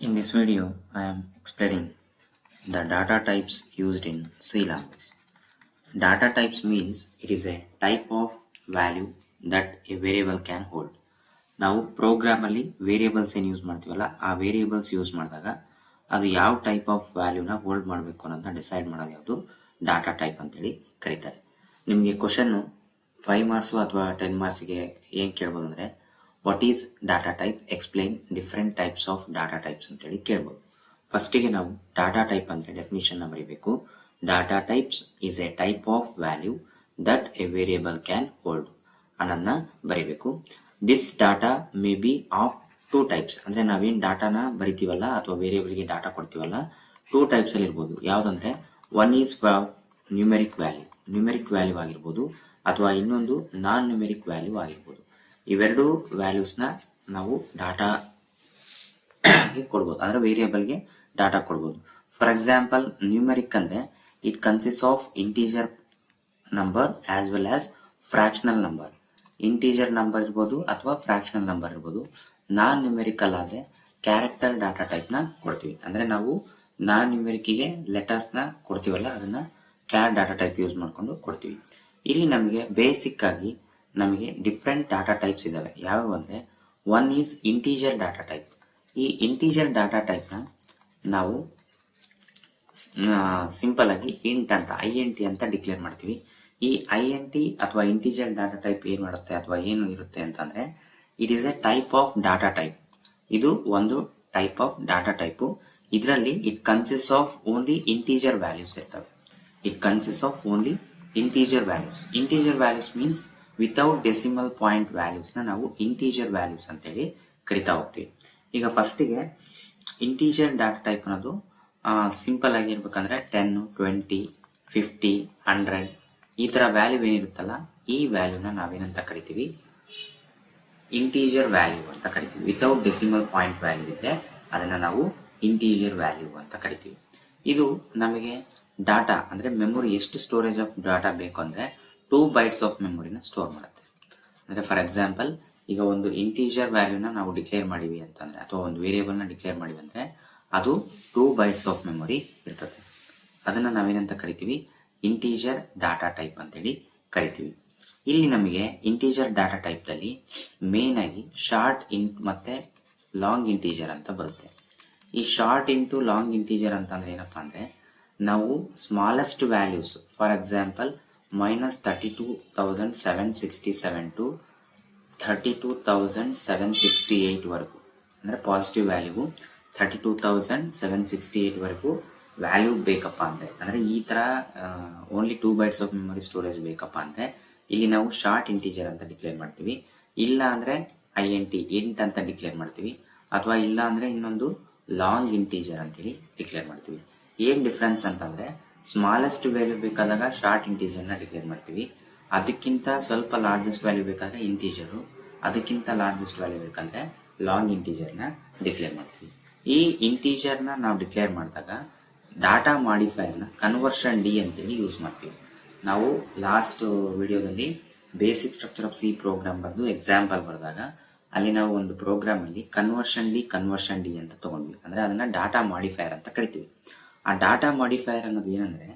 In this video, I am explaining the data types used in C language. Data types means it is a type of value that a variable can hold. ನಾವು ಪ್ರೋಗ್ರಾಮಲ್ಲಿ variables ಏನು use ಮಾಡ್ತೀವಲ್ಲ ಆ variables use ಮಾಡಿದಾಗ ಅದು ಯಾವ type of ವ್ಯಾಲ್ಯೂನ hold ಮಾಡಬೇಕು ಅನ್ನೋದನ್ನ decide ಮಾಡೋದು ಯಾವುದು ಡಾಟಾ ಟೈಪ್ ಅಂತೇಳಿ ಕರೀತಾರೆ. ನಿಮಗೆ ಕ್ವಶನ್ನು 5 ಮಾರ್ಕ್ಸು ಅಥವಾ 10 ಮಾರ್ಕ್ಸಿಗೆ ಏನು ಕೇಳ್ಬೋದು ಅಂದರೆ what is data type, explain different types of data types ಅಂತೇಳಿ ಕೇಳ್ಬೋದು. ಫಸ್ಟಿಗೆ ನಾವು ಡಾಟಾ ಟೈಪ್ ಅಂದರೆ ಡೆಫಿನಿಷನ್ನ ಬರೀಬೇಕು. Data types is a type of value that A variable can hold ಅನ್ನೋದನ್ನ ಬರೀಬೇಕು. This data may be of 2 types. ಅಂದರೆ ನಾವೇನು ಡಾಟಾನ ಬರಿತೀವಲ್ಲ ಅಥವಾ ವೇರಿಯೇಬಲ್ಗೆ ಡಾಟಾ ಕೊಡ್ತೀವಲ್ಲ 2 ಟೈಪ್ಸ್ ಅಲ್ಲಿ ಇರ್ಬೋದು. ಯಾವುದಂದ್ರೆ ಒನ್ ಈಸ್ ನ್ಯೂಮೆರಿಕ್ ವ್ಯಾಲ್ಯೂ ಆಗಿರ್ಬೋದು ಅಥವಾ ಇನ್ನೊಂದು ನಾನ್ ನ್ಯೂಮೆರಿಕ್ ವ್ಯಾಲ್ಯೂ ಆಗಿರ್ಬೋದು. ಇವೆರಡು ವ್ಯಾಲ್ಯೂಸ್ನ ನಾವು ಡಾಟಾ ಕೊಡ್ಬೋದು, ಅಂದ್ರೆ ವೇರಿಯೇಬಲ್ಗೆ ಡಾಟಾ ಕೊಡ್ಬೋದು. ಫಾರ್ ಎಕ್ಸಾಂಪಲ್ ನ್ಯೂಮೆರಿಕ್ ಅಂದ್ರೆ it consist of integer number as well as fractional number. Integer number ಇರ್ಬೋದು ಅಥವಾ ಫ್ರಾಕ್ಷನಲ್ ನಂಬರ್ ಇರ್ಬೋದು. ನಾನ್ ನ್ಯೂಮೆರಿಕಲ್ ಆದ್ರೆ ಕ್ಯಾರೆಕ್ಟರ್ ಡಾಟಾ ಟೈಪ್ ನ ಕೊಡ್ತೀವಿ. ಅಂದ್ರೆ ನಾವು ನಾನ್ ನ್ಯೂಮೆರಿಕ್ಗೆ ಲೆಟರ್ಸ್ ನ ಕೊಡ್ತೀವಲ್ಲ ಅದನ್ನ ಕ್ಯಾರ್ ಡಾಟಾ ಟೈಪ್ ಯೂಸ್ ಮಾಡ್ಕೊಂಡು ಕೊಡ್ತೀವಿ. ಇಲ್ಲಿ ನಮಗೆ ಬೇಸಿಕ್ ಆಗಿ ನಮಗೆ ಡಿಫ್ರೆಂಟ್ ಡಾಟಾ ಟೈಪ್ಸ್ ಇದಾವೆ. ಯಾವ್ಯಾವ ಅಂದ್ರೆ one is integer data type. ಈ ಇಂಟೀಜರ್ ಡಾಟಾ ಟೈಪ್ ನ ನಾವು ಸಿಂಪಲ್ ಆಗಿ ಇಂಟ್ ಅಂತ INT ಅಂತ ಡಿಕ್ಲೇರ್ ಮಾಡ್ತೀವಿ. ಈ INT ಅಥವಾ ಇಂಟೀಜರ್ ಡಾಟಾ ಟೈಪ್ ಏನ್ ಮಾಡುತ್ತೆ ಅಥವಾ ಏನು ಇರುತ್ತೆ ಅಂತಂದ್ರೆ it is a type of data type. ಇದು ಒಂದು ಟೈಪ್ ಆಫ್ ಡಾಟಾ ಟೈಪ್. ಇದರಲ್ಲಿ it consist of only integer values ಇರ್ತವೆ. It consist of only integer values. Integer values means without decimal point values ನ ನಾವು ಇಂಟೀಜರ್ ವ್ಯಾಲ್ಯೂಸ್ ಅಂತೇಳಿ ಕರಿತಾ ಹೋಗ್ತೀವಿ. ಈಗ ಫಸ್ಟಿಗೆ ಇಂಟೀಜರ್ ಡಾಟಾ ಟೈಪ್ ಅನ್ನೋದು ಸಿಂಪಲ್ ಆಗಿ ಇರ್ಬೇಕಂದ್ರೆ 10, 20, 50, 100 ಈ ತರ ವ್ಯಾಲ್ಯೂ ಏನಿರುತ್ತಲ್ಲ ಈ ವ್ಯಾಲ್ಯೂನ ನಾವೇನಂತ ಕರಿತೀವಿ, ಇಂಟೀಜರ್ ವ್ಯಾಲ್ಯೂ ಅಂತ ಕರಿತೀವಿ. ವಿತೌಟ್ ಡೆಸಿಮಲ್ ಪಾಯಿಂಟ್ ವ್ಯಾಲ್ಯೂ ಇದ್ರೆ ಅದನ್ನ ನಾವು ಇಂಟೀಜರ್ ವ್ಯಾಲ್ಯೂ ಅಂತ ಕರಿತೀವಿ. ಇದು ನಮಗೆ ಡಾಟಾ ಅಂದ್ರೆ ಮೆಮೊರಿ ಎಷ್ಟು ಸ್ಟೋರೇಜ್ ಆಫ್ ಡಾಟಾ ಬೇಕು ಅಂದ್ರೆ 2 ಬೈಟ್ಸ್ ಆಫ್ ಮೆಮೊರಿನ ಸ್ಟೋರ್ ಮಾಡುತ್ತೆ. ಅಂದ್ರೆ ಫಾರ್ ಎಕ್ಸಾಂಪಲ್ ಈಗ ಒಂದು ಇಂಟೀಜರ್ ವ್ಯಾಲ್ಯೂನ ನಾವು ಡಿಕ್ಲೇರ್ ಮಾಡಿವಿ ಅಂತಂದ್ರೆ ಅಥವಾ ಒಂದು ವೇರಿಯೇಬಲ್ ನ ಡಿಕ್ಲೇರ್ ಮಾಡಿವಿ ಅಂದ್ರೆ ಅದು 2 ಬೈಟ್ಸ್ ಆಫ್ ಮೆಮೊರಿ ಇರ್ತದೆ. ಅದನ್ನ ನಾವೇನಂತ ಕರಿತೀವಿ, ಇಂಟೀಜರ್ ಡಾಟಾ ಟೈಪ್ ಅಂತೇಳಿ ಕರಿತೀವಿ. ಇಲ್ಲಿ ನಮಗೆ ಇಂಟೀಜರ್ ಡಾಟಾ ಟೈಪ್ ದಲ್ಲಿ ಮೇನ್ ಆಗಿ ಶಾರ್ಟ್ ಇಂಟ್ ಮತ್ತೆ ಲಾಂಗ್ ಇಂಟೀಜರ್ ಅಂತ ಬರುತ್ತೆ. ಈ ಶಾರ್ಟ್ ಇಂಟು ಲಾಂಗ್ ಇಂಟೀಜರ್ ಅಂತಂದ್ರೆ ಏನಪ್ಪಾ ಅಂದ್ರೆ ನಾವು smallest values for example -32,767 to 32,768 ವರೆಗೂ ಅಂದ್ರೆ ಪಾಸಿಟಿವ್ ವ್ಯಾಲ್ಯೂ 32,768 ವರೆಗೂ ವ್ಯಾಲ್ಯೂ ಬೇಕಪ್ಪ ಅಂದ್ರೆ ಈ ತರ only 2 bytes of memory storage ಬೇಕಪ್ಪ ಅಂದ್ರೆ ಇಲ್ಲಿ ನಾವು ಶಾರ್ಟ್ ಇಂಟೀಜರ್ ಅಂತ ಡಿಕ್ಲೇರ್ ಮಾಡ್ತೀವಿ. ಇಲ್ಲ ಅಂದ್ರೆ INT ಇಂಟ್ ಅಂತ ಡಿಕ್ಲೇರ್ ಮಾಡ್ತೀವಿ. ಅಥವಾ ಇಲ್ಲ ಅಂದ್ರೆ ಇನ್ನೊಂದು ಲಾಂಗ್ ಇಂಟೀಜರ್ ಅಂತೇಳಿ ಡಿಕ್ಲೇರ್ ಮಾಡ್ತೀವಿ. ಏನ್ ಡಿಫ್ರೆನ್ಸ್ ಅಂತಂದ್ರೆ ಸ್ಮಾಲೆಸ್ಟ್ ವ್ಯಾಲ್ಯೂ ಬೇಕಾದಾಗ ಶಾರ್ಟ್ ಇಂಟೀಜರ್ ನ ಡಿಕ್ಲೇರ್ ಮಾಡ್ತೀವಿ. ಅದಕ್ಕಿಂತ ಸ್ವಲ್ಪ ಲಾರ್ಜೆಸ್ಟ್ ವ್ಯಾಲ್ಯೂ ಬೇಕಾದ್ರೆ ಇಂಟೀಜರು, ಅದಕ್ಕಿಂತ ಲಾರ್ಜೆಸ್ಟ್ ವ್ಯಾಲ್ಯೂ ಬೇಕಂದ್ರೆ ಲಾಂಗ್ ಇಂಟೀಜರ್ ನ ಡಿಕ್ಲೇರ್ ಮಾಡ್ತೀವಿ. ಈ ಇಂಟೀಜರ್ ನ ನಾವು ಡಿಕ್ಲೇರ್ ಮಾಡಿದಾಗ ಡಾಟಾ ಮಾಡಿಫೈರ್ ನ ಕನ್ವರ್ಷನ್ D ಅಂತೇಳಿ ಯೂಸ್ ಮಾಡ್ತೀವಿ. ನಾವು ಲಾಸ್ಟ್ ವಿಡಿಯೋದಲ್ಲಿ basic structure of C program ಬಂದು ಎಕ್ಸಾಂಪಲ್ ಬರೆದಾಗ ಅಲ್ಲಿ ನಾವು ಒಂದು ಪ್ರೋಗ್ರಾಮ್ ಅಲ್ಲಿ ಕನ್ವರ್ಷನ್ D ಅಂತ ತಗೊಂಡ್ವಿ. ಅಂದ್ರೆ ಅದನ್ನ ಡಾಟಾ ಮಾಡಿಫೈರ್ ಅಂತ ಕರಿತೀವಿ. ಆ ಡಾಟಾ ಮಾಡಿಫೈರ್ ಅನ್ನೋದು ಏನಂದ್ರೆ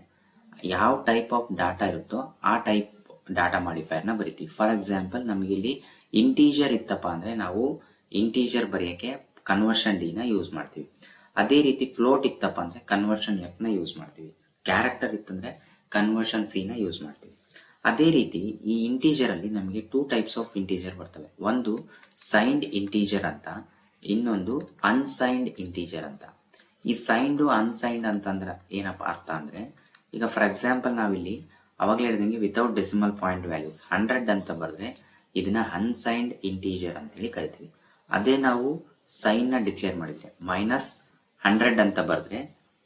ಯಾವ ಟೈಪ್ ಆಫ್ ಡಾಟಾ ಇರುತ್ತೋ ಆ ಟೈಪ್ ಡಾಟಾ ಮಾಡಿಫೈರ್ ನ ಬರಿತೀವಿ. ಫಾರ್ ಎಕ್ಸಾಂಪಲ್ ನಮಗೆ ಇಲ್ಲಿ ಇಂಟೀಜರ್ ಇತ್ತಪ್ಪ ಅಂದ್ರೆ ನಾವು ಇಂಟೀಜರ್ ಬರೆಯಕ್ಕೆ ಕನ್ವರ್ಷನ್ D ನ ಯೂಸ್ ಮಾಡ್ತೀವಿ. ಅದೇ ರೀತಿ ಫ್ಲೋಟ್ ಇತ್ತಪ್ಪ ಅಂದ್ರೆ ಕನ್ವರ್ಷನ್ F ನ ಯೂಸ್ ಮಾಡ್ತೀವಿ. ಕ್ಯಾರೆಕ್ಟರ್ ಇತ್ತಂದ್ರೆ ಕನ್ವರ್ಷನ್ C ನ ಯೂಸ್ ಮಾಡ್ತೀವಿ. ಅದೇ ರೀತಿ ಈ ಇಂಟೀಜರ್ ಅಲ್ಲಿ ನಮಗೆ 2 ಟೈಪ್ಸ್ ಆಫ್ ಇಂಟೀಜರ್ ಬರ್ತವೆ. ಒಂದು ಸೈನ್ಡ್ ಇಂಟೀಜರ್ ಅಂತ, ಇನ್ನೊಂದು ಅನ್ಸೈನ್ಡ್ ಇಂಟೀಜರ್ ಅಂತ. ಈ ಸೈನ್ಡ್ ಅನ್ಸೈನ್ಡ್ ಅಂತಂದ್ರೆ ಏನಪ್ಪಾ ಅರ್ಥ ಅಂದ್ರೆ ಈಗ ಫಾರ್ ಎಕ್ಸಾಂಪಲ್ ನಾವಿಲ್ಲಿ ಅವಾಗಲೇ ಹೇಳಿದಂಗೆ ವಿತೌಟ್ ಡೆಸಿಮಲ್ ಪಾಯಿಂಟ್ ವ್ಯಾಲ್ಯೂಸ್ 100 ಅಂತ ಬರೆದ್ರೆ ಇದನ್ನ ಅನ್ಸೈನ್ಡ್ ಇಂಟೀಜರ್ ಅಂತೇಳಿ ಕರಿತೀವಿ. ಅದೇ ನಾವು ಸೈನ್ ನ ಡಿಕ್ಲೇರ್ ಮಾಡಿದ್ರೆ -100 ಅಂತ ಬರೆದ್ರೆ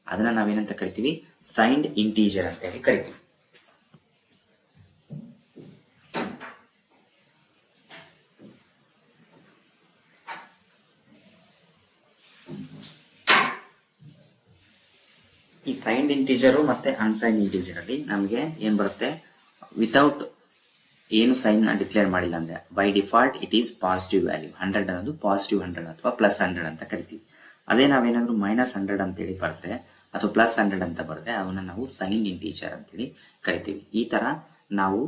ಅದನ್ನ ನಾವೇನಂತ ಕರಿತೀವಿ, ಸೈನ್ಡ್ ಇಂಟೀಜರ್ ಅಂತೇಳಿ ಕರಿತೀವಿ. ಈ ಸೈನ್ಡ್ ಇಂಟೀಜರ್ ಮತ್ತೆ ಅನ್ಸೈನ್ಡ್ ಇಂಟೀಜರ್ ಅಲ್ಲಿ ನಮಗೆ ಏನ್ ಬರುತ್ತೆ, ವಿತೌಟ್ ಏನು ಸೈನ್ ನ ಡಿಕ್ಲೇರ್ ಮಾಡಿಲ್ಲ ಅಂದ್ರೆ by default it is positive value 100 ಅನ್ನೋದು ಪಾಸಿಟಿವ್ 100 ಅಥವಾ +100 ಅಂತ ಕರಿತೀವಿ. ಅದೇ ನಾವೇನಾದ್ರೂ -100 ಅಂತೇಳಿ ಬರೆದ್ರೆ ಅಥವಾ +100 ಅಂತ ಬರೆದ್ರೆ ಅವನ್ನ ನಾವು ಸೈನ್ಡ್ ಇಂಟೀಜರ್ ಅಂತೇಳಿ ಕರಿತೀವಿ. ಈ ತರ ನಾವು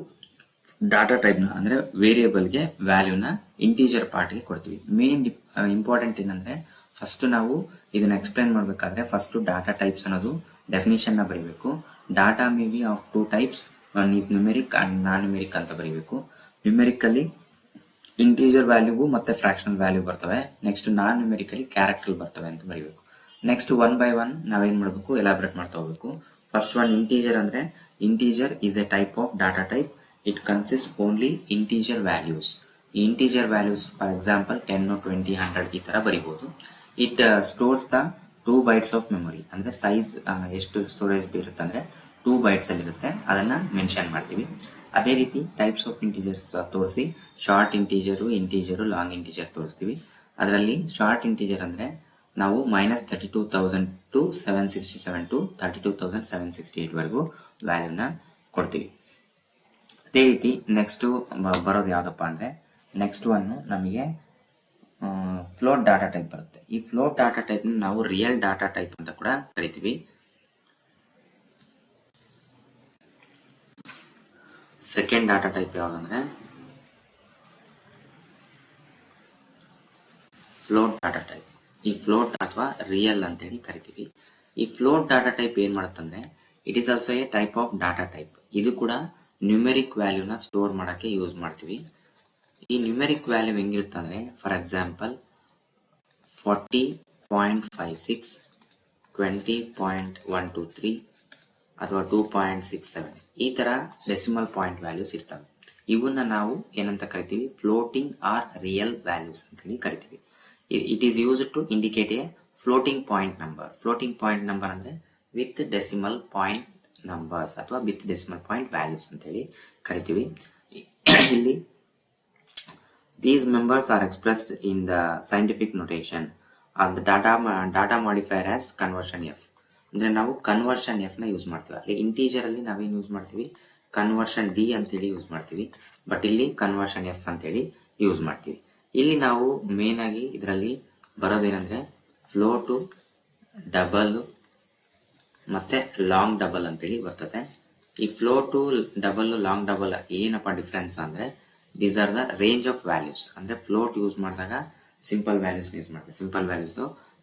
ಡಾಟಾ ಟೈಪ್ ನ ಅಂದ್ರೆ ವೇರಿಯೇಬಲ್ಗೆ ವ್ಯಾಲ್ಯೂನ ಇಂಟೀಜರ್ ಪಾರ್ಟ್ಗೆ ಕೊಡ್ತೀವಿ. ಮೇನ್ ಇಂಪಾರ್ಟೆಂಟ್ ಏನಂದ್ರೆ ಫಸ್ಟ್ ನಾವು ಇದನ್ನ ಎಕ್ಸ್ಪ್ಲೈನ್ ಮಾಡ್ಬೇಕಾದ್ರೆ ಫಸ್ಟ್ ಡಾಟಾ ಟೈಪ್ಸ್ ಅನ್ನೋದು ಡೆಫಿನಿಷನ್ ನ ಬರೀಬೇಕು. Data may be of 2 types, one is numeric and non numeric ಅಂತ ಬರೀಬೇಕು. ನ್ಯೂಮೆರಿಕಲ್ಲಿ ಇಂಟೀಜರ್ ವ್ಯಾಲ್ಯೂಗೂ ಮತ್ತೆ ಫ್ರಾಕ್ಷನಲ್ ವ್ಯಾಲ್ಯೂ ಬರ್ತವೆ. ನೆಕ್ಸ್ಟ್ ನಾನ್ ನ್ಯೂಮೆರಿಕಲಿ ಕ್ಯಾರೆಕ್ಟರ್ ಬರ್ತವೆ ಅಂತ ಬರೀಬೇಕು. ನೆಕ್ಸ್ಟ್ 1 by 1 ನಾವೇನ್ ಮಾಡಬೇಕು, ಎಲಾಬ್ರೇಟ್ ಮಾಡ್ತಾ ಹೋಗ್ಬೇಕು. ಫಸ್ಟ್ ಒನ್ ಇಂಟೀಜರ್ ಅಂದ್ರೆ integer is a type of data type. It consist only integer values. ಈ ಇಂಟೀಜರ್ ವ್ಯಾಲ್ಯೂಸ್ ಫಾರ್ ಎಕ್ಸಾಂಪಲ್ 10, 20, 100 ಈ ತರ ಬರೀಬಹುದು. It stores the 2 bytes of memory. ಅಂದ್ರೆ ಸೈಜ್ ಎಷ್ಟು ಸ್ಟೋರೇಜ್ ಇರುತ್ತೆ ಅಂದ್ರೆ 2 bytes ಅಲ್ಲಿ ಇರುತ್ತೆ, ಅದನ್ನ ಮೆನ್ಷನ್ ಮಾಡ್ತೀವಿ. ಅದೇ ರೀತಿ ಟೈಪ್ಸ್ ಆಫ್ ಇಂಟೀಜರ್ಸ್ ತೋರಿಸಿ short integer, integer, long integer ತೋರಿಸ್ತೀವಿ. ಅದರಲ್ಲಿ ಶಾರ್ಟ್ ಇಂಟೀಜರ್ ಅಂದ್ರೆ ನಾವು -32,000 to 767 to 32,768 ವರೆಗೂ ವ್ಯಾಲ್ಯೂನ ಕೊಡ್ತೀವಿ. ಅದೇ ರೀತಿ ನೆಕ್ಸ್ಟ್ ಬರೋದು ಯಾವ್ದಪ್ಪ ಅಂದ್ರೆ ನೆಕ್ಸ್ಟ್ ಒನ್ ನಮಗೆ ಫ್ಲೋಟ್ ಡಾಟಾ ಟೈಪ್ ಬರುತ್ತೆ. ಈ ಫ್ಲೋಟ್ ಡಾಟಾ ಟೈಪ್ ನಾವು ರಿಯಲ್ ಡಾಟಾ ಟೈಪ್ ಅಂತ ಕೂಡ ಕರಿತೀವಿ. ಸೆಕೆಂಡ್ ಡಾಟಾ ಟೈಪ್ ಯಾವ್ದಂದ್ರೆ ಫ್ಲೋಟ್ ಡಾಟಾ ಟೈಪ್. ಈ ಫ್ಲೋಟ್ ಅಥವಾ ರಿಯಲ್ ಅಂತೇಳಿ ಕರಿತೀವಿ. ಈ ಫ್ಲೋಟ್ ಡಾಟಾ ಟೈಪ್ ಏನ್ ಮಾಡುತ್ತಂದ್ರೆ it is also a type of data type. ಇದು ಕೂಡ ನ್ಯೂಮೆರಿಕ್ ವ್ಯಾಲ್ಯೂನ ಸ್ಟೋರ್ ಮಾಡಕ್ಕೆ ಯೂಸ್ ಮಾಡ್ತೀವಿ. ಈ ನ್ಯೂಮೆರಿಕ್ ವ್ಯಾಲ್ಯೂ ಹೆಂಗಿರುತ್ತೆ ಅಂದ್ರೆ ಫಾರ್ ಎಕ್ಸಾಂಪಲ್ 40.56, 20.123 ಅಥವಾ 2.67 ಈ ತರ ಡೆಸಿಮಲ್ ಪಾಯಿಂಟ್ ವ್ಯಾಲ್ಯೂಸ್ ಇರ್ತವೆ. ಇವನ್ನ ನಾವು ಏನಂತ ಕರಿತೀವಿ, ಫ್ಲೋಟಿಂಗ್ ಆರ್ ರಿಯಲ್ ವ್ಯಾಲ್ಯೂಸ್ ಅಂತ ಹೇಳಿ ಕರಿತೀವಿ. It is used to indicate a floating point number. Floating point number ಅಂದ್ರೆ ವಿತ್ ಡೆಸಿಮಲ್ ಪಾಯಿಂಟ್ ನಂಬರ್ಸ್ ಅಥವಾ ವಿತ್ ಡೆಸಿಮಲ್ ಪಾಯಿಂಟ್ ವ್ಯಾಲ್ಯೂಸ್ ಅಂತ ಹೇಳಿ ಕರಿತೀವಿ. ಇಲ್ಲಿ these members are expressed in the scientific notation of the data modifier as conversion f. ಅಂದ್ರೆ ನಾವು conversion F ನ use ಮಾಡ್ತೀವಿ. ಅಲ್ಲಿ ಇಂಟೀಜರ್ ಅಲ್ಲಿ ನಾವೇನ್ ಯೂಸ್ ಮಾಡ್ತೀವಿ, ಕನ್ವರ್ಷನ್ ಡಿ ಅಂತೇಳಿ ಯೂಸ್ ಮಾಡ್ತೀವಿ. ಬಟ್ ಇಲ್ಲಿ ಕನ್ವರ್ಷನ್ ಎಫ್ ಅಂತೇಳಿ ಯೂಸ್ ಮಾಡ್ತೀವಿ. ಇಲ್ಲಿ ನಾವು ಮೇನ್ ಆಗಿ ಇದರಲ್ಲಿ ಬರೋದೇನಂದ್ರೆ ಫ್ಲೋಟು, ಡಬಲ್ ಮತ್ತೆ ಲಾಂಗ್ ಡಬಲ್ ಅಂತೇಳಿ ಬರ್ತದೆ. ಈ ಫ್ಲೋಟು, ಡಬಲ್, ಲಾಂಗ್ ಡಬಲ್ ಏನಪ್ಪ ಡಿಫ್ರೆನ್ಸ್ ಅಂದ್ರೆ these are the range of values. ಅಂದ್ರೆ ಫ್ಲೋಟ್ ಯೂಸ್ ಮಾಡಿದಾಗ ಸಿಂಪಲ್ ವ್ಯಾಲ್ಯೂಸ್ ಯೂಸ್ ಮಾಡ್ತೀವಿ, simple values.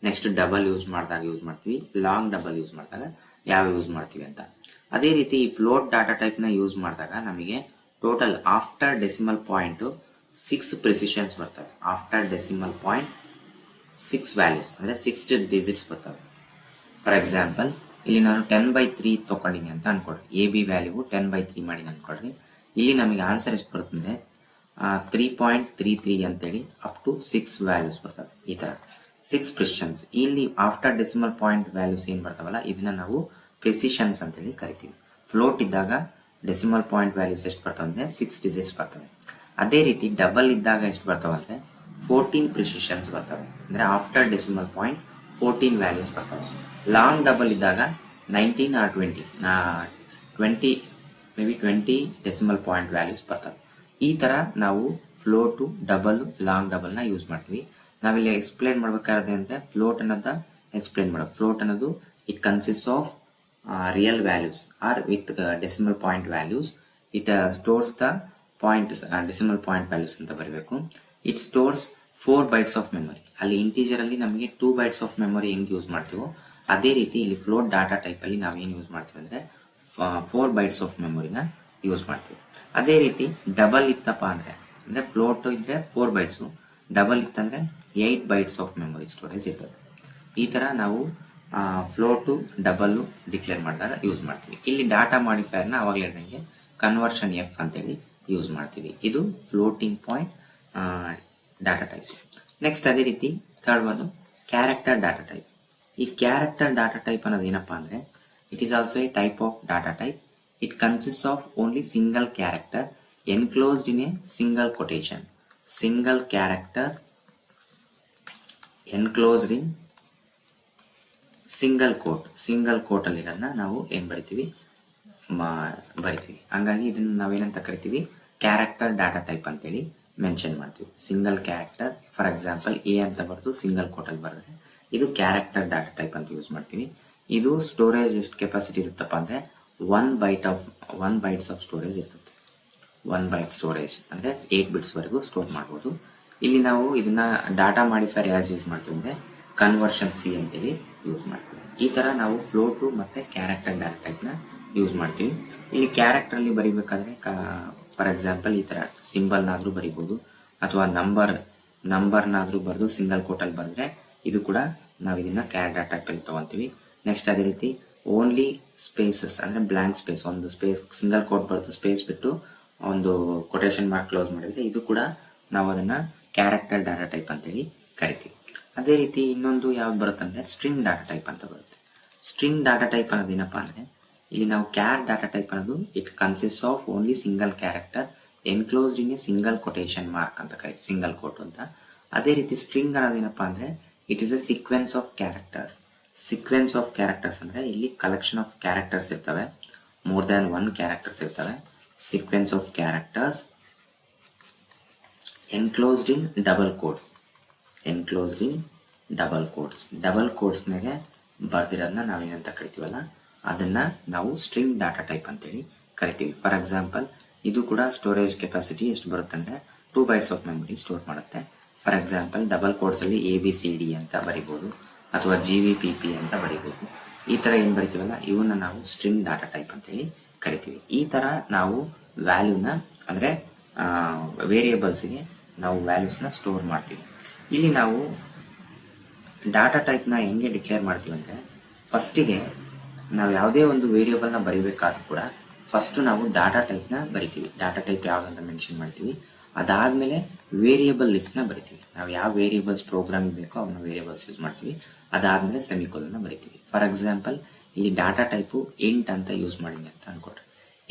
Next double use ಮಾಡಿದಾಗ ಯೂಸ್ ಮಾಡ್ತೀವಿ, ಲಾಂಗ್ ಡಬಲ್ ಯೂಸ್ ಮಾಡಿದಾಗ ಯಾವ ಯೂಸ್ ಮಾಡ್ತೀವಿ ಅಂತ. ಅದೇ ರೀತಿ ಈ ಫ್ಲೋಟ್ ಡಾಟಾ ಟೈಪ್ ನ ಯೂಸ್ ಮಾಡಿದಾಗ ನಮಗೆ ಟೋಟಲ್ ಆಫ್ಟರ್ ಡೆಸಿಮಲ್ ಪಾಯಿಂಟ್ 6 ಪ್ರಿಸಿಷನ್ಸ್ ಬರ್ತವೆ. ಆಫ್ಟರ್ ಡೆಸಿಮಲ್ ಪಾಯಿಂಟ್ 6 ವ್ಯಾಲ್ಯೂಸ್ ಅಂದ್ರೆ 6 ಡಿಜಿಟ್ಸ್ ಬರ್ತವೆ. ಫಾರ್ ಎಕ್ಸಾಂಪಲ್ ಇಲ್ಲಿ ನಾನು 10/3 ತಗೊಂಡಿನಿ ಅಂತ ಅನ್ಕೊಡ್ರಿ. ಎ ಬಿ ವ್ಯಾಲ್ಯೂ 10/3 ಮಾಡಿ ಅನ್ಕೊಡ್ರಿ. ಇಲ್ಲಿ ನಮಗೆ ಆನ್ಸರ್ ಎಷ್ಟು ಬರ್ತದೆ 3.33 ಅಂತೇಳಿ ಅಪ್ ಟು 6 ವ್ಯಾಲ್ಯೂಸ್ ಬರ್ತವೆ. ಈ ತರ 6 ಪ್ರಿಸಿಷನ್ಸ್. ಇಲ್ಲಿ ಆಫ್ಟರ್ ಡೆಸಿಮಲ್ ಪಾಯಿಂಟ್ ವ್ಯಾಲ್ಯೂಸ್ ಏನ್ ಬರ್ತಾವಲ್ಲ ಇದನ್ನ ನಾವು ಪ್ರಿಸಿಷನ್ಸ್ ಅಂತೇಳಿ ಕರಿತೀವಿ. ಫ್ಲೋಟ್ ಇದ್ದಾಗ ಡೆಸಿಮಲ್ ಪಾಯಿಂಟ್ ವ್ಯಾಲ್ಯೂಸ್ ಎಷ್ಟು ಬರ್ತವೆ ಅಂದ್ರೆ 6 ಡಿಜಿಟ್ಸ್ ಬರ್ತವೆ. ಅದೇ ರೀತಿ ಡಬಲ್ ಇದ್ದಾಗ ಎಷ್ಟು ಬರ್ತವೆ 14 ಪ್ರಿಸಿಷನ್ಸ್ ಬರ್ತವೆ. ಅಂದ್ರೆ ಆಫ್ಟರ್ ಡೆಸಿಮಲ್ ಪಾಯಿಂಟ್ 14 ವ್ಯಾಲ್ಯೂಸ್ ಬರ್ತವೆ. ಲಾಂಗ್ ಡಬಲ್ ಇದ್ದಾಗ 19 or 20 may be 20 decimal point values ಬರ್ತವೆ. ಈ ತರ ನಾವು ಫ್ಲೋಟು, ಡಬಲ್, ಲಾಂಗ್ ಡಬಲ್ ನ ಯೂಸ್ ಮಾಡ್ತೀವಿ. ನಾವಿಲ್ಲಿ ಎಕ್ಸ್ಪ್ಲೇನ್ ಮಾಡ್ಬೇಕಾದ್ರೆ ಅಂದ್ರೆ ಫ್ಲೋಟ್ ಅನ್ನೋದ ಎಕ್ಸ್ಪ್ಲೇನ್ ಮಾಡೋದು. ಫ್ಲೋಟ್ ಅನ್ನೋದು it consist of real values are with decimal point values. It stores the point decimal point values ಅಂತ ಬರಬೇಕು. It stores 4 bytes of memory. ಅಲ್ಲಿ ಇಂಟೀಜರ್ ಅಲ್ಲಿ ನಮಗೆ 2 bytes ಆಫ್ ಮೆಮೊರಿ ಹೆಂಗ್ ಯೂಸ್ ಮಾಡ್ತೀವೋ ಅದೇ ರೀತಿ ಇಲ್ಲಿ ಫ್ಲೋಟ್ ಡಾಟಾ ಟೈಪ್ ಅಲ್ಲಿ ನಾವು ಏನ್ ಯೂಸ್ ಮಾಡ್ತೀವಿ ಅಂದ್ರೆ 4 bytes ಆಫ್ ಮೆಮೊರಿನ ಯೂಸ್ ಮಾಡ್ತೀವಿ. ಅದೇ ರೀತಿ ಡಬಲ್ ಇತ್ತಪ್ಪ ಅಂದ್ರೆ ಫ್ಲೋಟ್ ಇದ್ರೆ 4 bytes, ಡಬಲ್ ಇತ್ತಂದ್ರೆ 8 bytes ಆಫ್ ಮೆಮೊರಿ ಸ್ಟೋರೇಜ್ ಇರ್ತದೆ. ಈ ತರ ನಾವು ಫ್ಲೋಟು, ಡಬಲ್ ಡಿಕ್ಲೇರ್ ಮಾಡಿದಾಗ ಯೂಸ್ ಮಾಡ್ತೀವಿ. ಇಲ್ಲಿ ಡಾಟಾ ಮಾಡಿಫೈರ್ ನ ಅವಾಗಲೇ ಹೇಳಿದಂಗೆ ಕನ್ವರ್ಷನ್ ಎಫ್ ಅಂತೇಳಿ ಯೂಸ್ ಮಾಡ್ತೀವಿ. ಇದು floating point data type. Next ಅದೇ ರೀತಿ third one character data type. ಈ ಕ್ಯಾರೆಕ್ಟರ್ ಡಾಟಾ ಟೈಪ್ ಅನ್ನೋದು ಏನಪ್ಪಾ ಅಂದ್ರೆ it is also a type of data type. It consists of only single character enclosed in a single quotation. Single character enclosed in single quote. Single quote ಅಲ್ಲಿ ಇರೋದನ್ನ ನಾವು ಏನ್ ಬರಿತೀವಿ ಹಂಗಾಗಿ ಇದನ್ನ ನಾವೇನಂತ ಕರಿತೀವಿ, ಕ್ಯಾರೆಕ್ಟರ್ ಡಾಟಾ ಟೈಪ್ ಅಂತೇಳಿ ಮೆನ್ಷನ್ ಮಾಡ್ತೀವಿ. Single character for example A ಅಂತ ಬರೆದು ಸಿಂಗಲ್ ಕೋಟ್ ಅಲ್ಲಿ ಬರೆದ್ರೆ ಇದು ಕ್ಯಾರೆಕ್ಟರ್ ಡಾಟಾ ಟೈಪ್ ಅಂತ ಯೂಸ್ ಮಾಡ್ತೀವಿ. ಇದು ಸ್ಟೋರೇಜ್ ಎಷ್ಟು ಕೆಪಾಸಿಟಿ ಇರುತ್ತಪ್ಪ ಅಂದ್ರೆ 1 ಬೈಟ್ಸ್ ಆಫ್ ಸ್ಟೋರೇಜ್ ಇರ್ತದೆ. 1 ಬೈಟ್ ಸ್ಟೋರೇಜ್ ಅಂದ್ರೆ 8 ಬಿಟ್ಸ್ ವರೆಗೂ ಸ್ಟೋರ್ ಮಾಡ್ಬೋದು. ಇಲ್ಲಿ ನಾವು ಇದನ್ನ ಡಾಟಾ ಮಾಡಿಫೈರ್ ಯಾಸ್ ಯೂಸ್ ಮಾಡ್ತೀವಿ ಅಂದ್ರೆ ಕನ್ವರ್ಷನ್ ಸಿ ಅಂತೇಳಿ ಯೂಸ್ ಮಾಡ್ತೀವಿ. ಈ ತರ ನಾವು ಫ್ಲೋಟು ಮತ್ತೆ ಕ್ಯಾರೆಕ್ಟರ್ ಡಾಟಾ ಟೈಪ್ ನ ಯೂಸ್ ಮಾಡ್ತೀವಿ. ಇಲ್ಲಿ ಕ್ಯಾರೆಕ್ಟರ್ ಅಲ್ಲಿ ಬರಿಬೇಕಾದ್ರೆ ಫಾರ್ ಎಕ್ಸಾಂಪಲ್ ಈ ತರ ಸಿಂಬಲ್ ನಾದ್ರೂ ಬರಿಬಹುದು, ಅಥವಾ ನಂಬರ್ನಾದ್ರೂ ಬರೆದು ಸಿಂಗಲ್ ಕೋಟ್ ಅಲ್ಲಿ ಬರೆದ್ರೆ ಇದು ಕೂಡ ನಾವು ಇದನ್ನ ಕ್ಯಾರೆಕ್ಟರ್ ಟೈಪ್ ಅಲ್ಲಿ ತಗೊಂತೀವಿ. ನೆಕ್ಸ್ಟ್ ಅದೇ ರೀತಿ ಓನ್ಲಿ ಸ್ಪೇಸಸ್ ಅಂದ್ರೆ ಬ್ಲಾಂಕ್ ಸ್ಪೇಸ್, ಒಂದು ಸ್ಪೇಸ್ ಸಿಂಗಲ್ ಕೋಟ್ ಬರೆದು ಸ್ಪೇಸ್ ಬಿಟ್ಟು ಒಂದು ಕೊಟೇಶನ್ ಮಾರ್ಕ್ ಕ್ಲೋಸ್ ಮಾಡಿದ್ರೆ ಇದು ಕೂಡ ನಾವು ಅದನ್ನ ಕ್ಯಾರೆಕ್ಟರ್ ಡಾಟಾ ಟೈಪ್ ಅಂತೇಳಿ ಕರಿತೀವಿ. ಅದೇ ರೀತಿ ಇನ್ನೊಂದು ಯಾವ್ದು ಬರುತ್ತಂದ್ರೆ ಸ್ಟ್ರಿಂಗ್ ಡಾಟಾ ಟೈಪ್ ಅಂತ ಬರುತ್ತೆ. ಸ್ಟ್ರಿಂಗ್ ಡಾಟಾ ಟೈಪ್ ಅನ್ನೋದು ಏನಪ್ಪಾ ಅಂದ್ರೆ ಇಲ್ಲಿ ನಾವು ಕ್ಯಾರ್ ಡಾಟಾ ಟೈಪ್ ಅನ್ನೋದು it consist of only single character enclosed in a single quotation mark ಅಂತ ಕರಿತೀವಿ, ಸಿಂಗಲ್ ಕೋಟ್ ಅಂತ. ಅದೇ ರೀತಿ ಸ್ಟ್ರಿಂಗ್ ಅನ್ನೋದು ಏನಪ್ಪಾ ಅಂದ್ರೆ it is a sequence of characters. Sequence of characters ಅಂದ್ರೆ ಇಲ್ಲಿ ಕಲೆಕ್ಷನ್ ಆಫ್ ಕ್ಯಾರೆಕ್ಟರ್ಸ್ ಇರ್ತವೆ, ಮೋರ್ ದ್ಯಾನ್ 1 ಕ್ಯಾರೆಕ್ಟರ್ಸ್ ಇರ್ತವೆ. Sequence of characters enclosed in double quotes, enclosed in double quotes. Double quotes ನಾಗೆ ಬರ್ದಿರೋದನ್ನ ನಾವೇನಂತ ಕರಿತೀವಲ್ಲ ಅದನ್ನ ನಾವು ಸ್ಟ್ರಿಂಗ್ ಡಾಟಾ ಟೈಪ್ ಅಂತೇಳಿ ಕರಿತೀವಿ. ಫಾರ್ ಎಕ್ಸಾಂಪಲ್ ಇದು ಕೂಡ ಸ್ಟೋರೇಜ್ ಕೆಪಾಸಿಟಿ ಎಷ್ಟು ಬರುತ್ತೆ ಅಂದ್ರೆ 2 ಬೈಟ್ಸ್ ಆಫ್ ಮೆಮೊರಿ ಸ್ಟೋರ್ ಮಾಡುತ್ತೆ. ಫಾರ್ ಎಕ್ಸಾಂಪಲ್ ಡಬಲ್ ಕೋಟ್ಸ್ ಅಲ್ಲಿ ABCD ಅಂತ ಬರಿಬಹುದು, ಅಥವಾ GVPP ಅಂತ ಬರಿಬಹುದು. ಈ ತರ ಏನ್ ಬರಿತೀವಲ್ಲ ಇವನ್ನ ನಾವು ಸ್ಟ್ರಿಂಗ್ ಡಾಟಾ ಟೈಪ್ ಅಂತೇಳಿ ಕರಿತೀವಿ. ಈ ತರ ನಾವು ವ್ಯಾಲ್ಯೂನ ಅಂದ್ರೆ ವೇರಿಯೇಬಲ್ಸ್ಗೆ ನಾವು ವ್ಯಾಲ್ಯೂಸ್ನ ಸ್ಟೋರ್ ಮಾಡ್ತೀವಿ. ಇಲ್ಲಿ ನಾವು ಡಾಟಾ ಟೈಪ್ನ ಹೆಂಗೆ ಡಿಕ್ಲೇರ್ ಮಾಡ್ತೀವಿ ಅಂದ್ರೆ ಫಸ್ಟಿಗೆ ನಾವು ಯಾವುದೇ ಒಂದು ವೇರಿಯೇಬಲ್ನ ಬರಿಬೇಕಾದ್ರೂ ಕೂಡ ಫಸ್ಟ್ ನಾವು ಡಾಟಾ ಟೈಪ್ನ ಬರಿತೀವಿ. ಡಾಟಾ ಟೈಪ್ ಯಾವ್ದಂತ ಮೆನ್ಷನ್ ಮಾಡ್ತೀವಿ. ಅದಾದ್ಮೇಲೆ ವೇರಿಯೇಬಲ್ ಲಿಸ್ಟ್ನ ಬರಿತೀವಿ. ನಾವು ಯಾವ ವೇರಿಯೇಬಲ್ಸ್ ಪ್ರೋಗ್ರಾಮ್ ಬೇಕೋ ಅವನ್ನ ವೇರಿಯೇಬಲ್ಸ್ ಯೂಸ್ ಮಾಡ್ತೀವಿ. ಅದಾದ್ಮೇಲೆ ಸೆಮಿಕೋಲನ್ನ ಬರಿತೀವಿ. ಫಾರ್ ಎಕ್ಸಾಂಪಲ್ ಇಲ್ಲಿ ಡಾಟಾ ಟೈಪು ಇಂಟ್ ಅಂತ ಯೂಸ್ ಮಾಡಿದ್ವಿ ಅಂತ ಅನ್ಕೊಡ್ರಿ.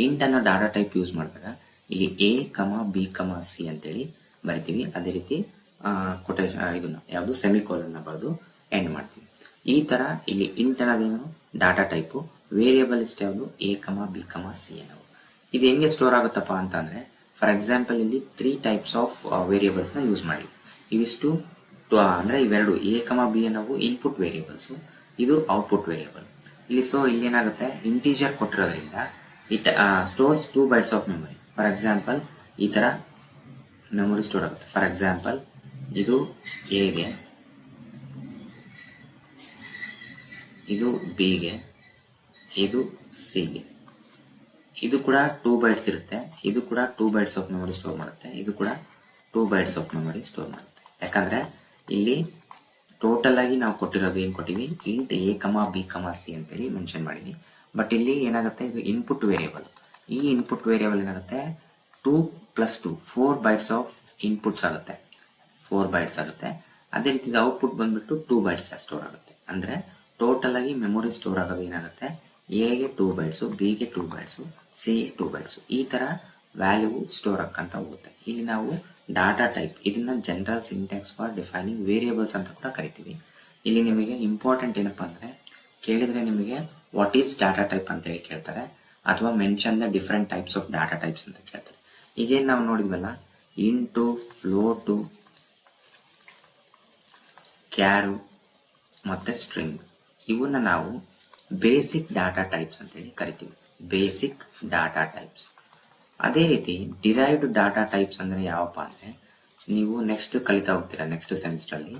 ಇಂಟ್ ಅನ್ನೋ ಡಾಟಾ ಟೈಪ್ ಯೂಸ್ ಮಾಡಿದಾಗ ಇಲ್ಲಿ A,B,C ಅಂತೇಳಿ ಬರಿತೀವಿ. ಅದೇ ರೀತಿ ಕೊಟೇಶನ್ ಇದನ್ನ ಯಾವುದು ಸೆಮಿಕೋಲನ್ನ ಬರೆದು ಎಂಡ್ ಮಾಡ್ತೀವಿ. ಈ ತರ ಇಲ್ಲಿ ಇಂಟ್ ಅನ್ನೋದೇನು ಡಾಟಾ ಟೈಪು, ವೇರಿಯೇಬಲ್ ಲಿಸ್ಟ್ ಯಾವುದು A,B,C ಅನ್ನೋದು. ಇದು ಹೆಂಗೆ ಸ್ಟೋರ್ ಆಗುತ್ತಪ್ಪ ಅಂತ ಅಂದ್ರೆ ಫಾರ್ ಎಕ್ಸಾಂಪಲ್ ಇಲ್ಲಿ 3 ಟೈಪ್ಸ್ ಆಫ್ ವೇರಿಯೇಬಲ್ಸ್ ನ ಯೂಸ್ ಮಾಡಿ. ಇವಿಷ್ಟು ಅಂದ್ರೆ ಇವೆರಡು A,B ಅನ್ನೋವು ಇನ್ಪುಟ್ ವೇರಿಯೇಬಲ್ಸ್, ಇದು ಔಟ್ಪುಟ್ ವೇರಿಯೇಬಲ್. ಇಲ್ಲಿ ಇಲ್ಲಿ ಏನಾಗುತ್ತೆ ಇಂಟೀಜರ್ ಕೊಟ್ಟಿರೋದ್ರಿಂದ it stores 2 bytes of memory. For example ಈ ತರ ಮೆಮೊರಿ ಸ್ಟೋರ್ ಆಗುತ್ತೆ. ಫಾರ್ ಎಕ್ಸಾಂಪಲ್ ಇದು ಎಗೆ, ಇದು ಬಿಗೆ, ಇದು ಸಿಗೆ. ಇದು ಕೂಡ 2 ಬೈಟ್ಸ್ ಇರುತ್ತೆ. ಇದು ಕೂಡ 2 ಬೈಟ್ಸ್ ಆಫ್ ಮೆಮೊರಿ ಸ್ಟೋರ್ ಮಾಡುತ್ತೆ. ಇದು ಕೂಡ 2 ಬೈಟ್ಸ್ ಆಫ್ ಮೆಮೊರಿ ಸ್ಟೋರ್ ಮಾಡುತ್ತೆ. ಯಾಕಂದ್ರೆ ಇಲ್ಲಿ ಟೋಟಲ್ ಆಗಿ ನಾವು ಕೊಟ್ಟಿರೋದು ಏನ್ ಕೊಟ್ಟಿವಿ ಇಂಟ್ A,B,C ಅಂತೇಳಿ ಮೆನ್ಷನ್ ಮಾಡಿವಿ. ಬಟ್ ಇಲ್ಲಿ ಏನಾಗುತ್ತೆ ಇದು ಇನ್ಪುಟ್ ವೇರಿಯೇಬಲ್. ಈ ಇನ್ಪುಟ್ ವೇರಿಯೇಬಲ್ ಏನಾಗುತ್ತೆ 2 + 2 4 ಬೈಟ್ಸ್ ಆಫ್ ಇನ್ಪುಟ್ಸ್ ಆಗುತ್ತೆ, 4 ಬೈಟ್ಸ್ ಆಗುತ್ತೆ. ಅದೇ ರೀತಿ ಔಟ್ಪುಟ್ ಬಂದ್ಬಿಟ್ಟು 2 ಬೈಟ್ಸ್ ಸ್ಟೋರ್ ಆಗುತ್ತೆ. ಅಂದ್ರೆ ಟೋಟಲ್ ಆಗಿ ಮೆಮೊರಿ ಸ್ಟೋರ್ ಆಗೋದು ಏನಾಗುತ್ತೆ ಎಗೆ 2 ಬೈಟ್ಸ್, ಬಿಗೆ 2 ಬೈಟ್ಸ್, ಸಿಗೆ 2 ಬೈಟ್ಸ್. ಈ ತರ ವ್ಯಾಲ್ಯೂ ಸ್ಟೋರ್ ಆಕ್ಕಂತ ಹೋಗುತ್ತೆ. ಇಲ್ಲಿ ನಾವು ಡಾಟಾ ಟೈಪ್ ಇದನ್ನ general syntax for defining variables ಅಂತ ಕೂಡ ಕರಿತೀವಿ. ಇಲ್ಲಿ ನಿಮಗೆ ಇಂಪಾರ್ಟೆಂಟ್ ಏನಪ್ಪಾ ಅಂದ್ರೆ ಕೇಳಿದ್ರೆ ನಿಮಗೆ ವಾಟ್ ಈಸ್ ಡಾಟಾ ಟೈಪ್ ಅಂತ ಹೇಳಿ ಕೇಳ್ತಾರೆ, ಅಥವಾ mention the different types of data types ಅಂತ ಕೇಳ್ತಾರೆ. ಈಗೇನು ನಾವು ನೋಡಿದ್ವಲ್ಲ ಇಂಟು, ಫ್ಲೋಟು, ಕ್ಯಾರು ಮತ್ತೆ ಸ್ಟ್ರಿಂಗ್, ಇವನ್ನ ನಾವು ಬೇಸಿಕ್ ಡಾಟಾ ಟೈಪ್ಸ್ ಅಂತೇಳಿ ಕರಿತೀವಿ. Basic data types. ಅದೇ ರೀತಿ ಡಿರೈವ್ಡ್ ಡಾಟಾ ಟೈಪ್ಸ್ ಅಂದ್ರೆ ಯಾವಪ್ಪ ಅಂದ್ರೆ ನೀವು ನೆಕ್ಸ್ಟ್ ಕಲಿತಾ ಹೋಗ್ತೀರಾ ನೆಕ್ಸ್ಟ್ ಸೆಮಿಸ್ಟರ್ ಅಲ್ಲಿ.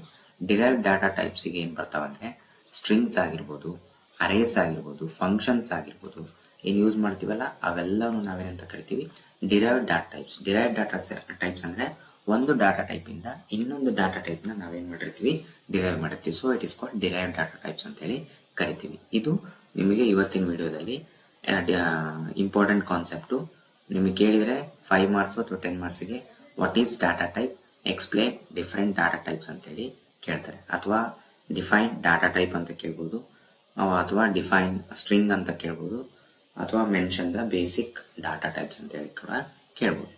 ಡಿರೈವ್ಡ್ ಡಾಟಾ ಟೈಪ್ಸ್ ಗೆ ಏನ್ ಬರ್ತಾವಂದ್ರೆ ಸ್ಟ್ರಿಂಗ್ಸ್ ಆಗಿರ್ಬೋದು, ಅರೇಸ್ ಆಗಿರ್ಬೋದು, ಫಂಕ್ಷನ್ಸ್ ಆಗಿರ್ಬೋದು, ಏನ್ ಯೂಸ್ ಮಾಡ್ತೀವಲ್ಲ ಅವೆಲ್ಲವೂ ನಾವೇನಂತ ಕರಿತೀವಿ derived data types. Derived data types ಅಂದ್ರೆ ಒಂದು ಡಾಟಾ ಟೈಪ್ ಇಂದ ಇನ್ನೊಂದು ಡಾಟಾ ಟೈಪ್ ನ ನಾವೇನ್ ಮಾಡಿರ್ತೀವಿ ಡಿರೈವ್ ಮಾಡಿರ್ತೀವಿ. So it is called derived data types ಅಂತ ಹೇಳಿ ಕರಿತೀವಿ. ಇದು ನಿಮಗೆ ಇವತ್ತಿನ ವಿಡಿಯೋದಲ್ಲಿ ಇಂಪಾರ್ಟೆಂಟ್ ಕಾನ್ಸೆಪ್ಟು. ನಿಮಗೆ ಕೇಳಿದ್ರೆ 5 ಮಾರ್ಕ್ಸ್ ಅಥವಾ 10 ಮಾರ್ಕ್ಸ್ಗೆ what is data type, explain different data types ಅಂತೇಳಿ ಕೇಳ್ತಾರೆ, ಅಥವಾ ಡಿಫೈನ್ ಡಾಟಾ ಟೈಪ್ ಅಂತ ಕೇಳ್ಬೋದು, ಅಥವಾ ಡಿಫೈನ್ ಸ್ಟ್ರಿಂಗ್ ಅಂತ ಕೇಳ್ಬೋದು, ಅಥವಾ mention the basic data types ಅಂತ ಹೇಳಿ ಕೂಡ ಕೇಳ್ಬೋದು.